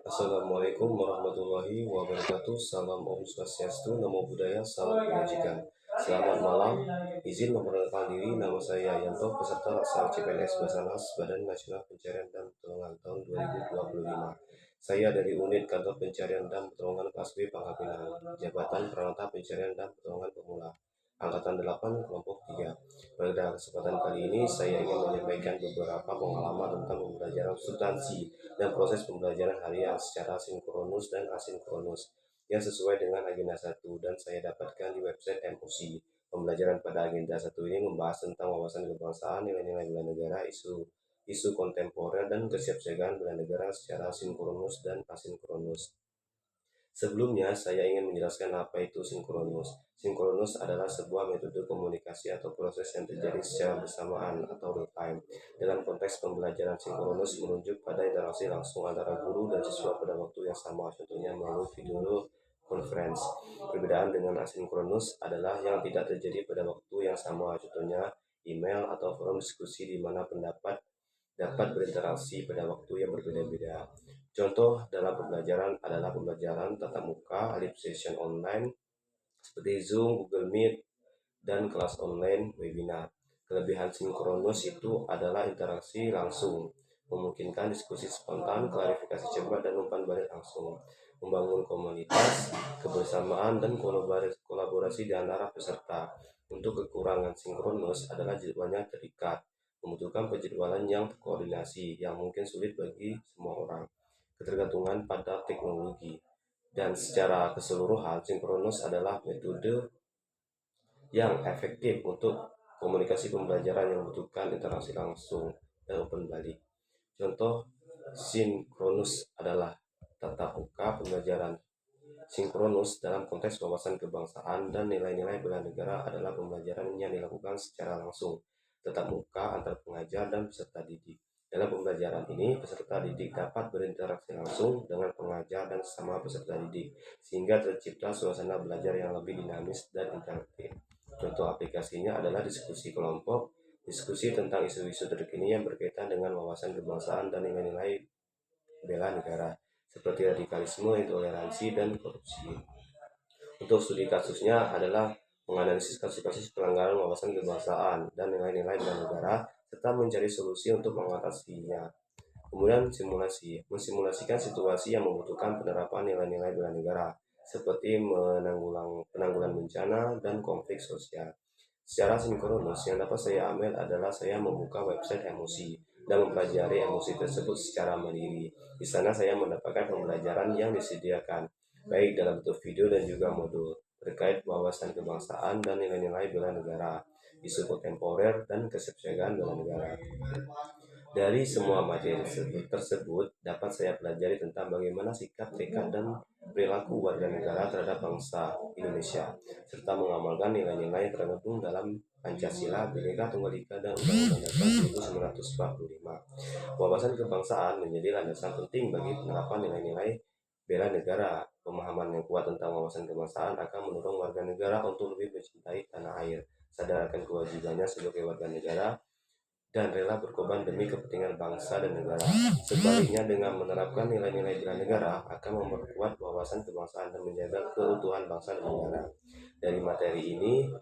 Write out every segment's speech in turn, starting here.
Assalamualaikum warahmatullahi wabarakatuh. Salam Om Swastiastu, Namo Buddhaya, Salam Kebajikan. Selamat malam. Izin memperkenalkan diri, nama saya Yanto, peserta laksana CPNS Basarnas Badan Nasional Pencarian dan Pertolongan tahun 2025. Saya dari unit Kantor Pencarian dan Pertolongan kelas B Pangkal Pinang, Jabatan Peranata Pencarian dan Pertolongan Pemula, Angkatan 8 Kelompok 3. Pada kesempatan kali ini saya ingin menyampaikan beberapa pengalaman tentang pembelajaran substansi dan proses pembelajaran harian secara sinkronus dan asinkronus yang sesuai dengan agenda 1 dan saya dapatkan di website MUC. Pembelajaran pada agenda 1 ini membahas tentang wawasan kebangsaan, nilai-nilai bela negara, isu kontemporer, dan kesiapsiagaan bela negara secara sinkronus dan asinkronus. Sebelumnya, saya ingin menjelaskan apa itu sinkronus. Sinkronus adalah sebuah metode komunikasi atau proses yang terjadi secara bersamaan atau real time. Dalam konteks pembelajaran, sinkronus menunjuk pada interaksi langsung antara guru dan siswa pada waktu yang sama, contohnya melalui video conference. Perbedaan dengan asinkronus adalah yang tidak terjadi pada waktu yang sama, contohnya email atau forum diskusi di mana pendapat dapat berinteraksi pada waktu yang berbeda-beda. Contoh dalam pembelajaran adalah pembelajaran tatap muka, live session online, seperti Zoom, Google Meet, dan kelas online webinar. Kelebihan sinkronus itu adalah interaksi langsung, memungkinkan diskusi spontan, klarifikasi cepat, dan umpan balik langsung, membangun komunitas, kebersamaan, dan kolaborasi di antara peserta. Untuk kekurangan sinkronus adalah jadwalnya terikat, membutuhkan penjadwalan yang terkoordinasi, yang mungkin sulit bagi semua orang, ketergantungan pada teknologi, dan secara keseluruhan sinkronus adalah metode yang efektif untuk komunikasi pembelajaran yang membutuhkan interaksi langsung dan umpan balik. Contoh sinkronus adalah tatap muka pembelajaran. Sinkronus dalam konteks wawasan kebangsaan dan nilai-nilai bela negara adalah pembelajaran yang dilakukan secara langsung, tatap muka antar pengajar dan peserta didik. Dalam pembelajaran ini, peserta didik dapat berinteraksi langsung dengan pengajar dan sesama peserta didik, sehingga tercipta suasana belajar yang lebih dinamis dan interaktif. Contoh aplikasinya adalah diskusi kelompok, diskusi tentang isu-isu terkini yang berkaitan dengan wawasan kebangsaan dan nilai-nilai bela negara, seperti radikalisme, intoleransi, dan korupsi. Untuk studi kasusnya adalah menganalisis kasus-kasus pelanggaran wawasan kebangsaan dan nilai-nilai bela negara, serta mencari solusi untuk mengatasinya. Kemudian simulasi, mensimulasikan situasi yang membutuhkan penerapan nilai-nilai bela negara, seperti penanggulangan bencana dan konflik sosial. Secara sinkronus, yang dapat saya ambil adalah saya membuka website MUC dan mempelajari MUC tersebut secara mandiri. Di sana saya mendapatkan pembelajaran yang disediakan, baik dalam bentuk video dan juga modul, terkait wawasan kebangsaan dan nilai-nilai bela negara, isu kontemporer, dan kesiapsiagaan bela negara. Dari semua materi tersebut dapat saya pelajari tentang bagaimana sikap, tekad, dan perilaku warga negara terhadap bangsa Indonesia, serta mengamalkan nilai-nilai yang terkandung dalam Pancasila, Bhinneka Tunggal Ika, dan Undang-Undang Dasar 1945. Wawasan kebangsaan menjadi landasan penting bagi penerapan nilai-nilai bela negara. Pemahaman yang kuat tentang wawasan kebangsaan akan mendorong warga negara untuk lebih mencintai tanah air, sadar akan kewajibannya sebagai warga negara, dan rela berkorban demi kepentingan bangsa dan negara. Sebaliknya, dengan menerapkan nilai-nilai bela negara akan memperkuat wawasan kebangsaan dan menjaga keutuhan bangsa dan negara. Dari materi ini,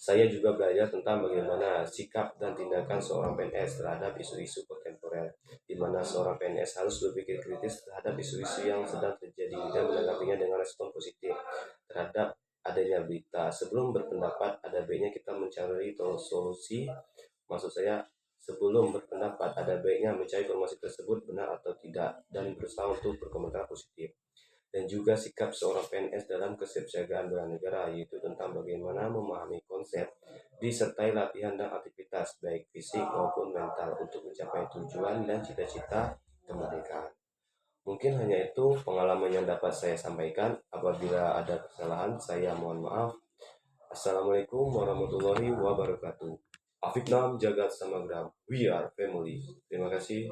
saya juga belajar tentang bagaimana sikap dan tindakan seorang PNS terhadap isu-isu kontemporer, di mana seorang PNS harus berpikir kritis terhadap isu-isu yang sedang terjadi dan menanggapinya dengan respon positif terhadap adanya berita. Sebelum berpendapat, ada baiknya kita mencari solusi. Maksud saya, sebelum berpendapat, ada baiknya mencari informasi tersebut benar atau tidak dan berusaha untuk berkomentar positif. Dan juga sikap seorang PNS dalam kesiapsiagaan bela negara, yaitu tentang bagaimana memahami konsep, disertai latihan dan aktivitas baik fisik maupun mental untuk mencapai tujuan dan cita-cita kemerdekaan. Mungkin hanya itu pengalaman yang dapat saya sampaikan. Apabila ada kesalahan, saya mohon maaf. Assalamualaikum warahmatullahi wabarakatuh. Afik Nam Jagat Samagram. We are family. Terima kasih.